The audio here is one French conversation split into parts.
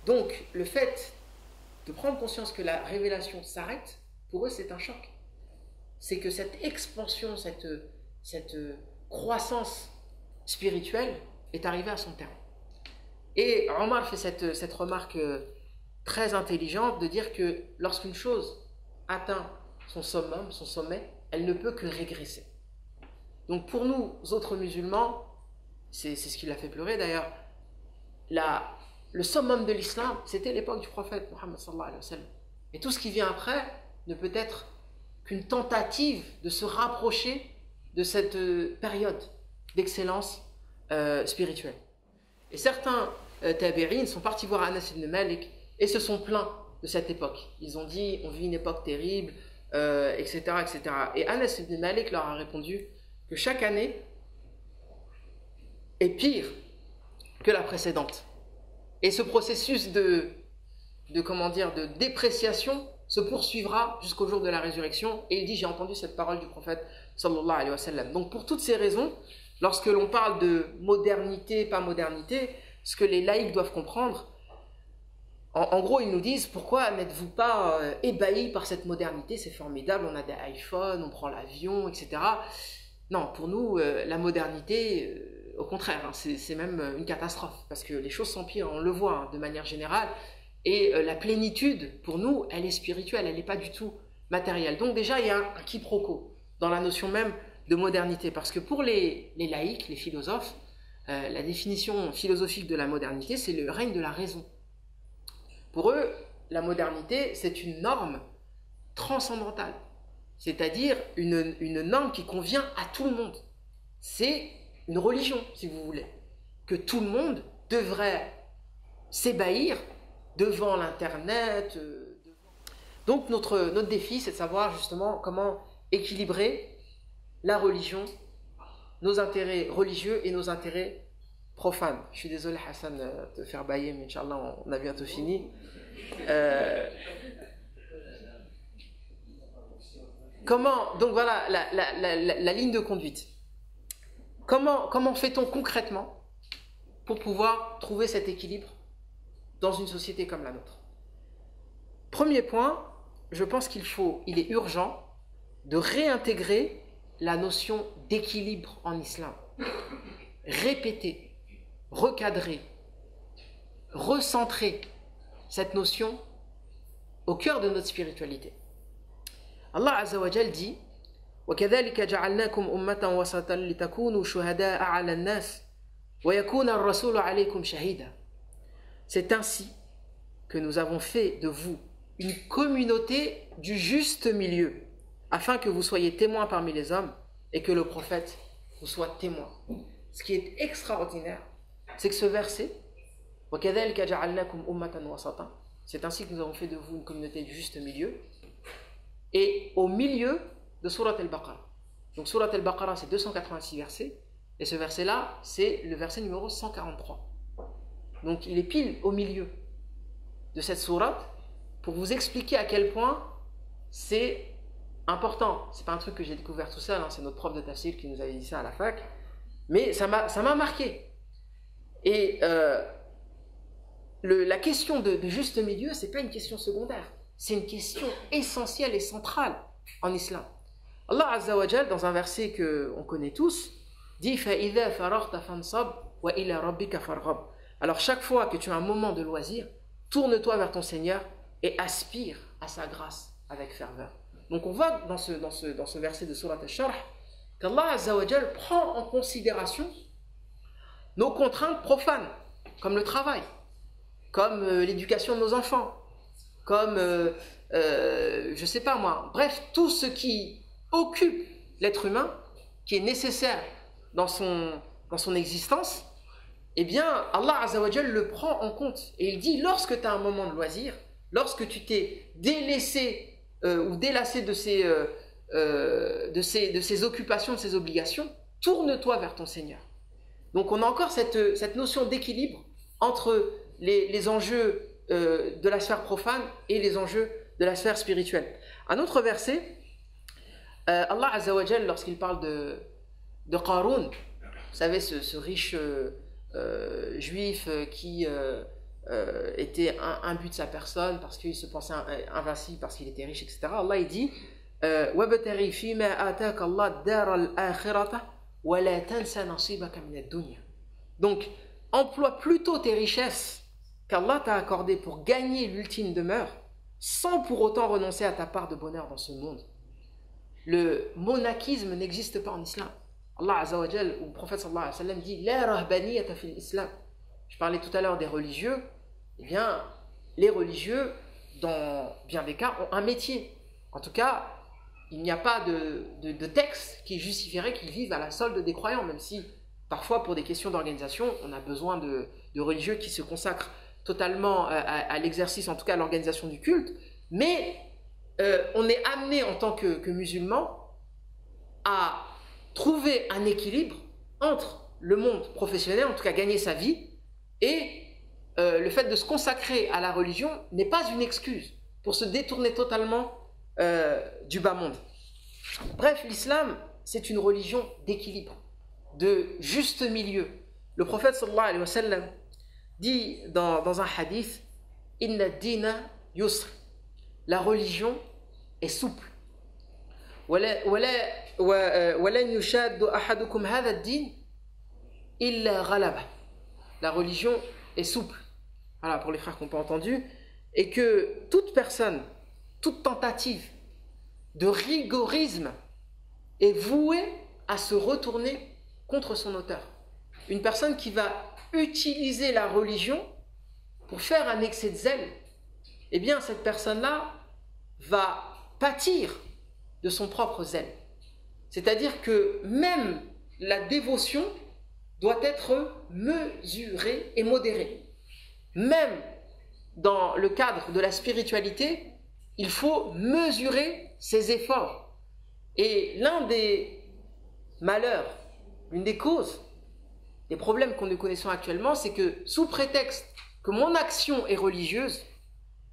Donc, le fait de prendre conscience que la révélation s'arrête, pour eux, c'est un choc. C'est que cette expansion, cette croissance spirituelle est arrivée à son terme. Et Omar fait cette remarque très intelligente de dire que lorsqu'une chose atteint son summum, son sommet, elle ne peut que régresser. Donc pour nous autres musulmans, c'est ce qui l'a fait pleurer d'ailleurs, le summum de l'islam, c'était l'époque du prophète Mohammed sallallahu alayhi wa sallam. Et tout ce qui vient après ne peut être qu'une tentative de se rapprocher de cette période d'excellence spirituelle. Et certains tabi'in sont partis voir Anas ibn Malik et se sont plaints de cette époque. Ils ont dit, on vit une époque terrible, etc., etc. Et Anas ibn Malik leur a répondu que chaque année est pire que la précédente. Et ce processus de dépréciation se poursuivra jusqu'au jour de la résurrection. Et il dit, j'ai entendu cette parole du prophète sallallahu alayhi wa sallam. Donc pour toutes ces raisons, lorsque l'on parle de modernité, pas modernité, ce que les laïcs doivent comprendre, en gros, ils nous disent, pourquoi n'êtes-vous pas ébahis par cette modernité? C'est formidable, on a des iPhones, on prend l'avion, etc. Non, pour nous, la modernité, au contraire, hein, c'est même une catastrophe, parce que les choses s'empirent, on le voit hein, de manière générale, et la plénitude, pour nous, elle est spirituelle, elle n'est pas du tout matérielle. Donc déjà, il y a un quiproquo dans la notion même de modernité, parce que pour les laïcs, les philosophes, la définition philosophique de la modernité, c'est le règne de la raison. Pour eux, la modernité, c'est une norme transcendantale, c'est-à-dire une norme qui convient à tout le monde. C'est une religion, si vous voulez, que tout le monde devrait s'ébahir devant l'Internet. Donc notre défi, c'est de savoir justement comment équilibrer la religion, nos intérêts religieux et nos intérêts profanes. Je suis désolé Hassan de te faire bailler, mais Inch'Allah on a bientôt fini. Comment, donc voilà la ligne de conduite. Comment fait-on concrètement pour pouvoir trouver cet équilibre dans une société comme la nôtre? Premier point, je pense il est urgent de réintégrer la notion d'équilibre en islam. Répéter, recadrer, recentrer cette notion au cœur de notre spiritualité. Allah Azza wa Jal dit وَكَذَلِكَ جَعَلْنَاكُمْ أُمَّةً وَسَطًا لِتَكُونُوا شُهَدَاءَ عَلَى النَّاسِ وَيَكُونَ الرَّسُولُ عَلَيْكُمْ شَهِيدًا. C'est ainsi que nous avons fait de vous une communauté du juste milieu, afin que vous soyez témoins parmi les hommes et que le prophète vous soit témoin. Ce qui est extraordinaire, c'est que ce verset, وَكَذَلِكَ جَعَلْنَاكُمْ أُمَّةً وَسَطًا, c'est ainsi que nous avons fait de vous une communauté du juste milieu, et au milieu de Surat al-Baqarah. Donc Surat al-Baqarah, c'est 286 versets, et ce verset-là, c'est le verset numéro 143. Donc il est pile au milieu de cette sourate pour vous expliquer à quel point c'est important. C'est pas un truc que j'ai découvert tout seul, hein, c'est notre prof de tafsir qui nous avait dit ça à la fac, mais ça m'a marqué. Et la question de juste milieu, c'est pas une question secondaire, c'est une question essentielle et centrale en islam. Allah Azza wa Jal, dans un verset qu'on connaît tous, dit فَإِذَا فَرَغْتَ فَانْصَبْ وَإِلَى رَبِّكَ فَارْغَبْ. Alors chaque fois que tu as un moment de loisir, tourne-toi vers ton Seigneur et aspire à sa grâce avec ferveur. Donc on voit dans ce verset de Surat al-Sharh qu'Allah Azza wa Jal prend en considération nos contraintes profanes, comme le travail, comme l'éducation de nos enfants, comme, je sais pas moi, bref, tout ce qui occupe l'être humain, qui est nécessaire dans son existence, eh bien, Allah Azza wa Jal le prend en compte. Et il dit, lorsque tu as un moment de loisir, lorsque tu t'es délaissé ou délassé de ces occupations, de ces obligations, tourne-toi vers ton Seigneur. Donc on a encore cette notion d'équilibre entre les enjeux de la sphère profane et les enjeux de la sphère spirituelle. Un autre verset, Allah Azza wa Jal, lorsqu'il parle de Qarun, vous savez, ce riche juif qui était imbu de sa personne, parce qu'il se pensait invincible, parce qu'il était riche, etc. Allah il dit وَابْتَغِ فِيمَا آتَاكَ اللَّهُ الدَّارَ الْآخِرَةَ وَلَا تَنْسَ نَصِيبَكَ مِنَ الدُّنْيَا. Donc, emploie plutôt tes richesses qu'Allah t'a accordées pour gagner l'ultime demeure, sans pour autant renoncer à ta part de bonheur dans ce monde. Le monachisme n'existe pas en islam. Allah Azza wa Jal, ou le prophète sallallahu alayhi wa sallam dit La rahbaniyata fil islam. Je parlais tout à l'heure des religieux. Eh bien, les religieux, dans bien des cas, ont un métier. En tout cas, il n'y a pas de texte qui justifierait qu'ils vivent à la solde des croyants, même si parfois, pour des questions d'organisation, on a besoin de religieux qui se consacrent totalement à l'exercice, en tout cas à l'organisation du culte. Mais on est amené en tant que musulmans à trouver un équilibre entre le monde professionnel, en tout cas gagner sa vie, et le fait de se consacrer à la religion n'est pas une excuse pour se détourner totalement du bas monde. Bref, l'islam, c'est une religion d'équilibre, de juste milieu. Le prophète sallallahu alayhi wa sallam dit dans un hadith Inna dina yusr, la religion est souple. وَلَنْ يُشَادُّ أَحَدُكُمْ هَذَا الدِّينِ إِلَّا غَلَبَهُ. La religion est souple. Voilà, pour les frères qui n'ont pas entendu. Et que toute personne, toute tentative de rigorisme est vouée à se retourner contre son auteur. Une personne qui va utiliser la religion pour faire un excès de zèle, eh bien cette personne-là va pâtir de son propre zèle. C'est-à-dire que même la dévotion doit être mesurée et modérée. Même dans le cadre de la spiritualité, il faut mesurer ses efforts. Et l'un des malheurs, l'une des causes, des problèmes que nous connaissons actuellement, c'est que sous prétexte que mon action est religieuse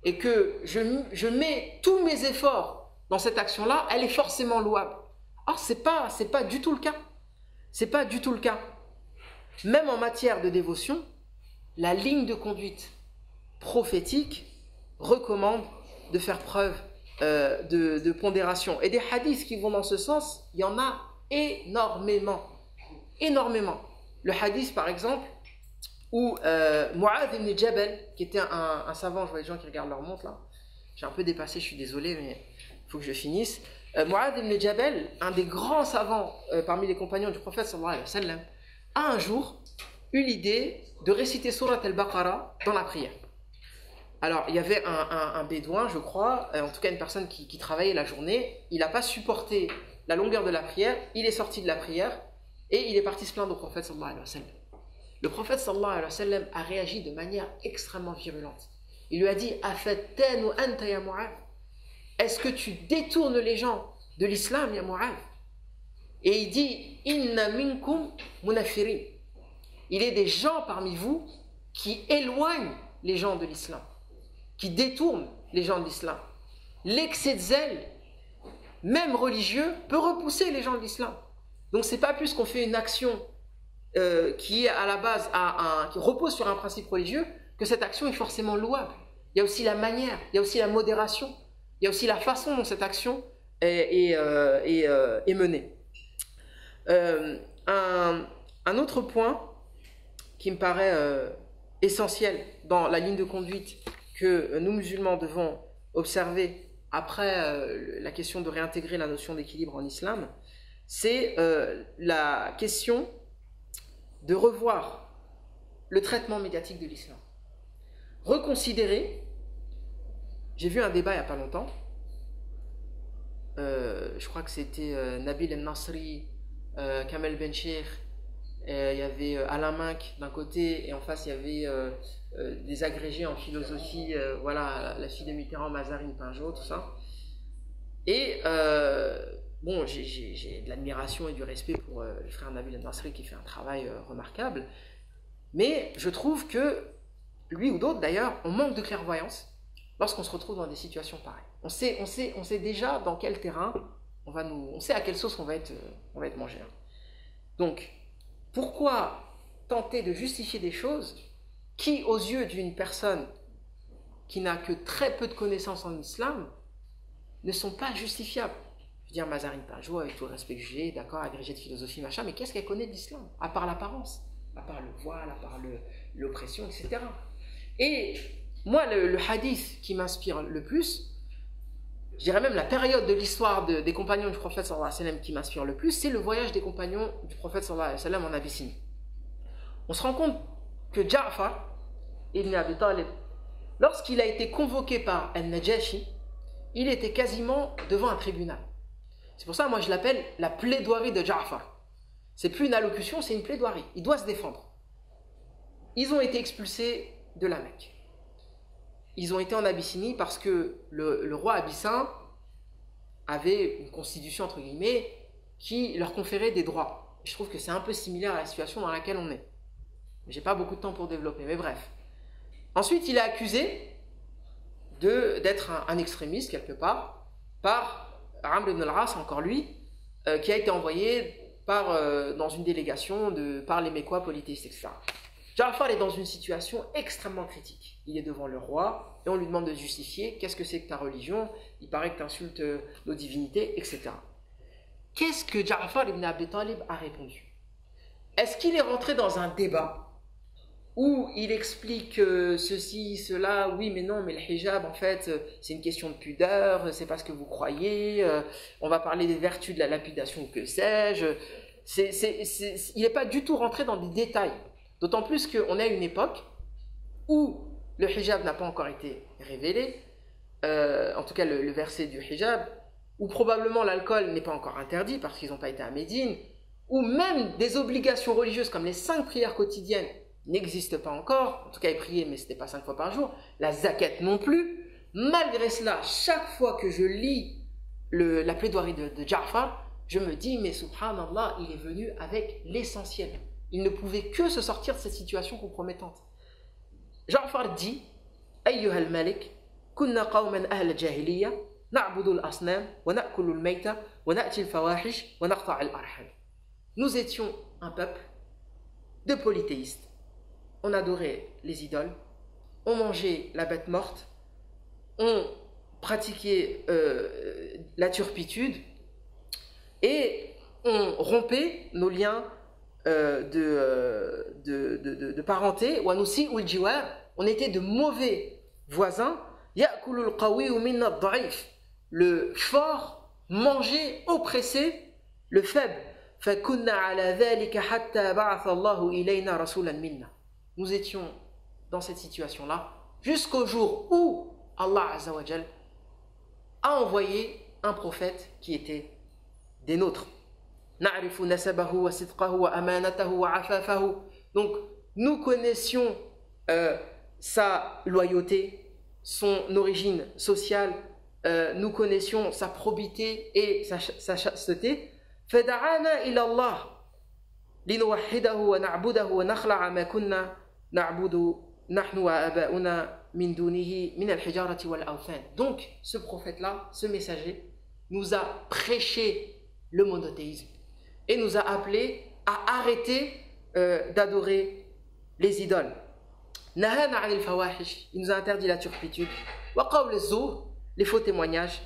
et que je mets tous mes efforts dans cette action-là, elle est forcément louable. Or, c'est pas du tout le cas. C'est pas du tout le cas. Même en matière de dévotion, la ligne de conduite prophétique recommande de faire preuve de pondération. Et des hadiths qui vont dans ce sens, il y en a énormément. Énormément. Le hadith, par exemple, où Mu'adh ibn Jabal, qui était un savant, je vois les gens qui regardent leur montre là, j'ai un peu dépassé, je suis désolé, mais il faut que je finisse. Mu'adh ibn Jabal, un des grands savants parmi les compagnons du prophète sallallahu alayhi wa sallam, a un jour eu l'idée de réciter Surat al-Baqarah dans la prière. Alors, il y avait un bédouin, je crois, en tout cas une personne qui travaillait la journée, il n'a pas supporté la longueur de la prière, il est sorti de la prière et il est parti se plaindre au prophète sallallahu alayhi wa sallam. Le prophète sallallahu alayhi wa sallam a réagi de manière extrêmement virulente. Il lui a dit « Afattanu anta ya Mu'adh » Est-ce que tu détournes les gens de l'islam, ya Mu'adh? Et il dit Inna minkum munafirin. Il est des gens parmi vous qui éloignent les gens de l'islam, qui détournent les gens de l'islam. L'excès de zèle, même religieux, peut repousser les gens de l'islam. Donc c'est pas plus qu'on fait une action qui est à la base qui repose sur un principe religieux que cette action est forcément louable. Il y a aussi la manière, il y a aussi la modération. Il y a aussi la façon dont cette action est menée. Un autre point qui me paraît essentiel dans la ligne de conduite que nous musulmans devons observer après la question de réintégrer la notion d'équilibre en islam, c'est la question de revoir le traitement médiatique de l'islam. Reconsidérer. J'ai vu un débat il n'y a pas longtemps, je crois que c'était Nabil El-Nasri, Kamel Benchir, il y avait Alain Minc d'un côté, et en face il y avait des agrégés en philosophie, voilà, la fille de Mitterrand, Mazarine Pinjot, tout ça. Et bon, j'ai de l'admiration et du respect pour le frère Nabil El-Nasri qui fait un travail remarquable, mais je trouve que lui ou d'autres d'ailleurs, on manque de clairvoyance lorsqu'on se retrouve dans des situations pareilles. On sait déjà dans quel terrain on sait à quelle sauce on va être mangé. Donc, pourquoi tenter de justifier des choses qui, aux yeux d'une personne qui n'a que très peu de connaissances en islam, ne sont pas justifiables. Je veux dire, Mazarine Pinjot, avec tout le respect que j'ai, d'accord, agrégé de philosophie, machin, mais qu'est-ce qu'elle connaît de l'islam? À part l'apparence, à part le voile, à part l'oppression, etc. Et moi, le hadith qui m'inspire le plus, je dirais même la période de l'histoire des compagnons du prophète sallallahu alayhi wa sallam qui m'inspire le plus, c'est le voyage des compagnons du prophète sallallahu alayhi wa sallam en Abyssinie. On se rend compte que Ja'far ibn Abi Talib, lorsqu'il a été convoqué par Al-Najashi, il était quasiment devant un tribunal. C'est pour ça que moi je l'appelle la plaidoirie de Ja'far. C'est plus une allocution, c'est une plaidoirie. Il doit se défendre. Ils ont été expulsés de la Mecque. Ils ont été en Abyssinie parce que le roi abyssin avait une constitution, entre guillemets, qui leur conférait des droits. Je trouve que c'est un peu similaire à la situation dans laquelle on est. J'ai pas beaucoup de temps pour développer, mais bref. Ensuite, il est accusé d'être un extrémiste, quelque part, par Amr ibn al-As, encore lui, qui a été envoyé dans une délégation par les Mécois polythéistes, etc. Ja'far est dans une situation extrêmement critique. Il est devant le roi et on lui demande de justifier qu'est-ce que c'est que ta religion, il paraît que tu insultes nos divinités, etc. Qu'est-ce que Ja'far ibn Abi Talib a répondu? Est-ce qu'il est rentré dans un débat où il explique ceci, cela, oui mais non, mais le hijab en fait c'est une question de pudeur, c'est pas ce que vous croyez, on va parler des vertus de la lapidation, que sais-je. Il n'est pas du tout rentré dans des détails. D'autant plus qu'on est à une époque où le hijab n'a pas encore été révélé, en tout cas le verset du hijab, où probablement l'alcool n'est pas encore interdit parce qu'ils n'ont pas été à Médine, où même des obligations religieuses comme les 5 prières quotidiennes n'existent pas encore, en tout cas ils priaient mais ce n'était pas 5 fois par jour, la zakat non plus. Malgré cela, chaque fois que je lis la plaidoirie de Ja'far, je me dis mais subhanallah, il est venu avec l'essentiel. Il ne pouvait que se sortir de cette situation compromettante. Ja'far dit Ayyuha al-Malik, kunna qawman ahl jahiliya, na'budu al-asnam, wa na'kulu al-mayta, wa na'ti al-fawahish, wa naqta' al-arham. Nous étions un peuple de polythéistes. On adorait les idoles, on mangeait la bête morte, on pratiquait la turpitude et on rompait nos liens de parenté. On était de mauvais voisins. Le fort mangeait, oppressait le faible. Nous étions dans cette situation-là jusqu'au jour où Allah Azza wa Jal a envoyé un prophète qui était des nôtres. Donc nous connaissions sa loyauté, son origine sociale, nous connaissions sa probité et sa chasteté. فدعانا إلى الله لنوحده ونعبده ونخلع ما كنا نعبد نحن وآباؤنا من دونه من الحجارة والأوثان. Donc ce prophète-là, ce messager, nous a prêché le monothéisme et nous a appelés à arrêter d'adorer les idoles. نهانا عن الفواحش, il nous a interdit la turpitude, وقول الزور, les faux témoignages,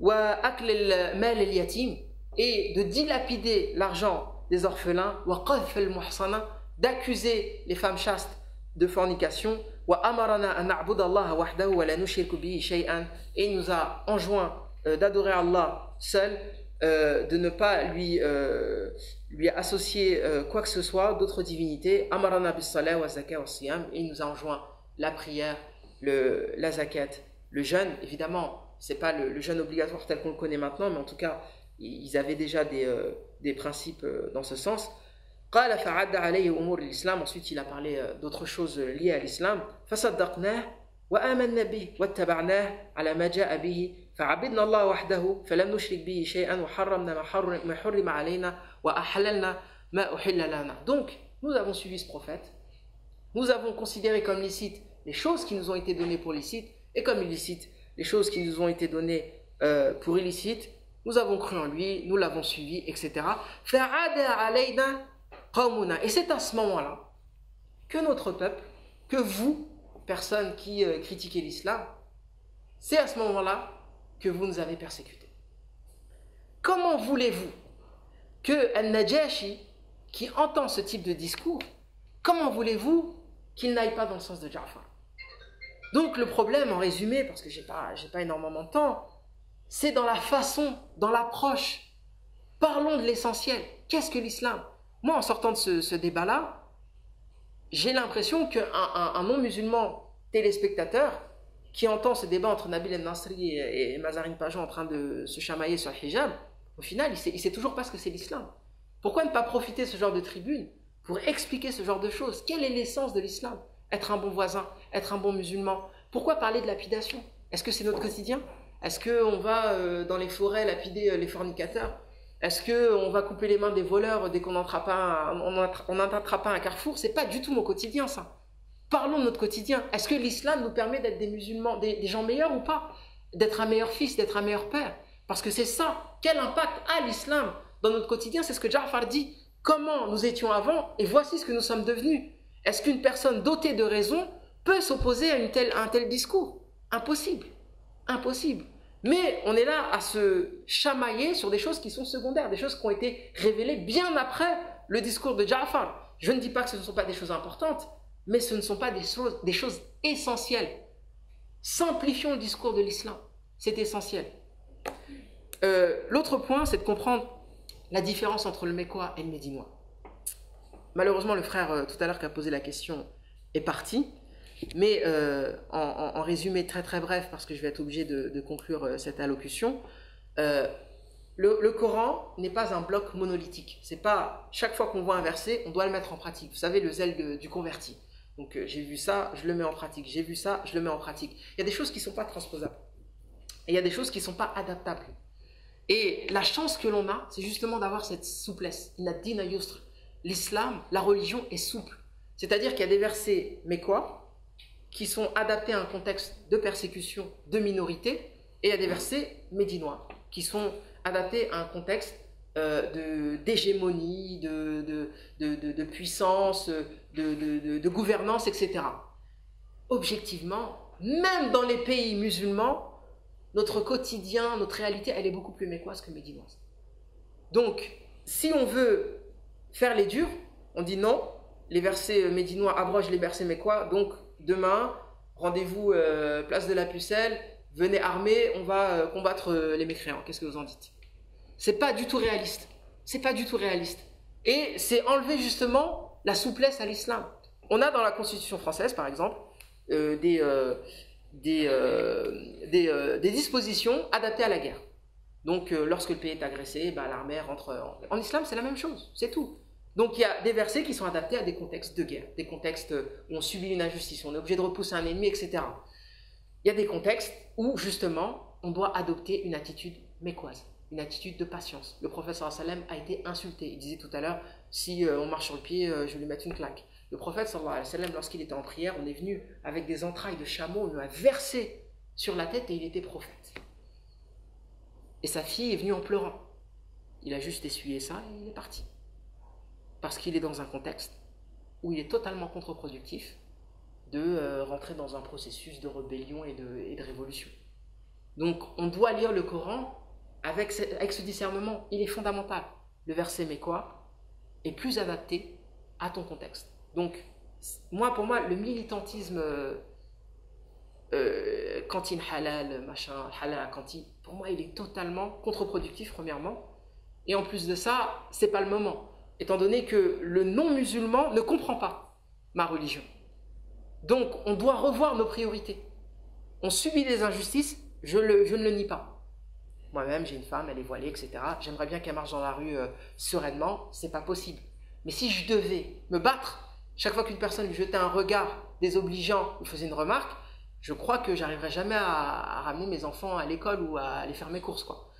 وأكل المال اليتيم, et de dilapider l'argent des orphelins, d'accuser les femmes chastes de fornication, et il nous a enjoint d'adorer Allah seul, de ne pas lui associer quoi que ce soit d'autres divinités. Et il nous a enjoint la prière, la zakat, le jeûne. Évidemment, ce n'est pas le jeûne obligatoire tel qu'on le connaît maintenant, mais en tout cas ils avaient déjà des principes dans ce sens. Ensuite il a parlé d'autres choses liées à l'islam. Donc nous avons suivi ce prophète, nous avons considéré comme licites les choses qui nous ont été données pour licites et comme illicites les choses qui nous ont été données pour illicites. Nous avons cru en lui, nous l'avons suivi, etc. Et c'est à ce moment-là que notre peuple, que vous, personnes qui critiquez l'islam, c'est à ce moment-là que vous nous avez persécutés. Comment voulez-vous que Al-Najashi, qui entend ce type de discours, comment voulez-vous qu'il n'aille pas dans le sens de Ja'far? Donc le problème, en résumé, parce que j'ai pas énormément de temps, c'est dans la façon, dans l'approche. Parlons de l'essentiel. Qu'est-ce que l'islam? Moi, en sortant de ce débat-là, j'ai l'impression qu'un non-musulman téléspectateur qui entend ce débat entre Nabil El-Nasri et Mazarine Pajon en train de se chamailler sur le hijab, au final, il sait toujours pas ce que c'est l'islam. Pourquoi ne pas profiter de ce genre de tribune pour expliquer ce genre de choses? Quelle est l'essence de l'islam? Être un bon voisin, être un bon musulman. Pourquoi parler de lapidation? Est-ce que c'est notre quotidien? Est-ce qu'on va dans les forêts lapider les fornicateurs? Est-ce qu'on va couper les mains des voleurs dès qu'on n'attrape pas un carrefour? C'est pas du tout mon quotidien, ça. Parlons de notre quotidien. Est-ce que l'islam nous permet d'être des musulmans, des gens meilleurs ou pas? D'être un meilleur fils, d'être un meilleur père? Parce que c'est ça. Quel impact a l'islam dans notre quotidien? C'est ce que Ja'far dit. Comment nous étions avant et voici ce que nous sommes devenus. Est-ce qu'une personne dotée de raison peut s'opposer à un tel discours? Impossible. Impossible. Mais on est là à se chamailler sur des choses qui sont secondaires, des choses qui ont été révélées bien après le discours de Ja'far. Je ne dis pas que ce ne sont pas des choses importantes, mais ce ne sont pas des choses essentielles. Simplifions le discours de l'islam, c'est essentiel. L'autre point, c'est de comprendre la différence entre le mécois et le médinois. Malheureusement, le frère tout à l'heure qui a posé la question est parti. Mais en résumé très très bref, parce que je vais être obligé de conclure cette allocution, le Coran n'est pas un bloc monolithique. C'est pas chaque fois qu'on voit un verset, on doit le mettre en pratique. Vous savez, le zèle du converti. Donc j'ai vu ça, je le mets en pratique. J'ai vu ça, je le mets en pratique. Il y a des choses qui ne sont pas transposables. Et il y a des choses qui ne sont pas adaptables. Et la chance que l'on a, c'est justement d'avoir cette souplesse. L'islam, la religion est souple. C'est-à-dire qu'il y a des versets mécois qui sont adaptés à un contexte de persécution de minorités, et il y a des versets médinois qui sont adaptés à un contexte d'hégémonie, de puissance, de gouvernance, etc. Objectivement, même dans les pays musulmans, notre quotidien, notre réalité, elle est beaucoup plus mécoise que médinoise. Donc, si on veut faire les durs, on dit non, les versets médinois abrogent les versets mécois, donc demain, rendez-vous place de la Pucelle, venez armés, on va combattre les mécréants. Qu'est-ce que vous en dites? C'est pas du tout réaliste. C'est pas du tout réaliste. Et c'est enlever justement la souplesse à l'islam. On a dans la Constitution française, par exemple, des dispositions adaptées à la guerre. Donc, lorsque le pays est agressé, l'armée rentre. En islam, c'est la même chose, c'est tout. Donc il y a des versets qui sont adaptés à des contextes de guerre, des contextes où on subit une injustice, on est obligé de repousser un ennemi, etc. Il y a des contextes où justement on doit adopter une attitude mécoise, une attitude de patience. Le prophète sallallahu alayhi wa sallam a été insulté. Il disait tout à l'heure, si on marche sur le pied, je vais lui mettre une claque. Le prophète sallallahu alayhi wa sallam, lorsqu'il était en prière, on est venu avec des entrailles de chameau, on lui a versé sur la tête et il était prophète. Et sa fille est venue en pleurant. Il a juste essuyé ça et il est parti. Parce qu'il est dans un contexte où il est totalement contre-productif de rentrer dans un processus de rébellion et de révolution. Donc on doit lire le Coran avec ce discernement, il est fondamental. Le verset mécois est plus adapté à ton contexte. Donc pour moi, le militantisme cantine halal, machin, halal à cantine, pour moi il est totalement contre-productif premièrement. Et en plus de ça, c'est pas le moment. Étant donné que le non-musulman ne comprend pas ma religion. Donc, on doit revoir nos priorités. On subit des injustices, je ne le nie pas. Moi-même, j'ai une femme, elle est voilée, etc. J'aimerais bien qu'elle marche dans la rue sereinement, c'est pas possible. Mais si je devais me battre, chaque fois qu'une personne lui jetait un regard désobligeant ou faisait une remarque, je crois que j'arriverai jamais à ramener mes enfants à l'école ou à aller faire mes courses, quoi.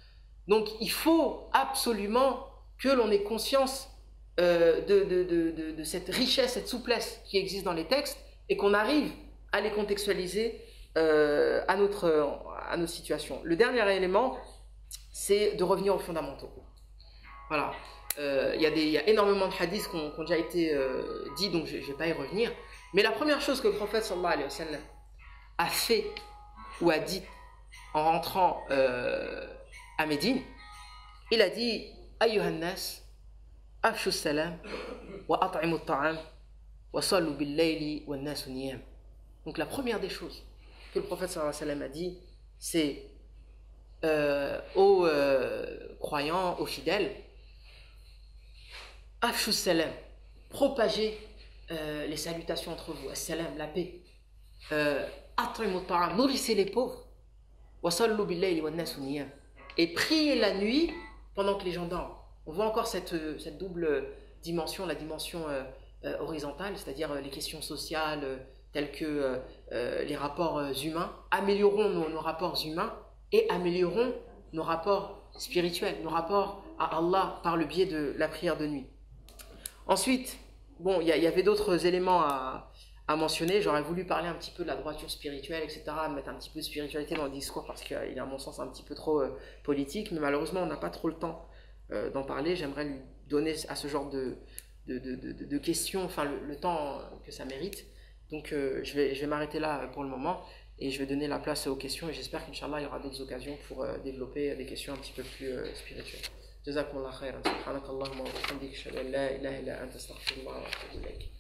Donc, il faut absolument que l'on ait conscience de cette richesse, cette souplesse qui existe dans les textes et qu'on arrive à les contextualiser à notre situation. Le dernier élément, c'est de revenir aux fondamentaux. Voilà. il y a énormément de hadiths qui ont déjà été dits, donc je ne vais pas y revenir. Mais la première chose que le prophète sallallahu alayhi wa sallam a fait ou a dit en rentrant à Médine, il a dit Ayyuhan nas, afshu salam, wa at'imu ta'am, wa sallu bil layli wa nasu niyam. Donc la première des choses que le prophète sallallahu alayhi wa sallam a dit, c'est aux croyants, aux fidèles, afshu salam, propagez les salutations entre vous, as-salam, la paix, at'imu ta'am, nourrissez les pauvres, wa sallu bil layli wa nasu niyam, et priez la nuit pendant que les gens dorment. On voit encore cette double dimension, la dimension horizontale, c'est-à-dire les questions sociales telles que les rapports humains. Améliorons nos rapports humains et améliorons nos rapports spirituels, nos rapports à Allah par le biais de la prière de nuit. Ensuite, bon, il y avait d'autres éléments à mentionner. J'aurais voulu parler un petit peu de la droiture spirituelle, etc., mettre un petit peu de spiritualité dans le discours parce qu'il est à mon sens un petit peu trop politique, mais malheureusement on n'a pas trop le temps d'en parler. J'aimerais lui donner à ce genre de questions, enfin le temps que ça mérite. Donc je vais m'arrêter là pour le moment et je vais donner la place aux questions et j'espère qu'Inch'Allah il y aura d'autres occasions pour développer des questions un petit peu plus spirituelles. Jazakumullah khairan. Subhanakallahumma wa bihamdika, ashhadu an la ilaha illa anta, astaghfiruka wa atubu ilayk.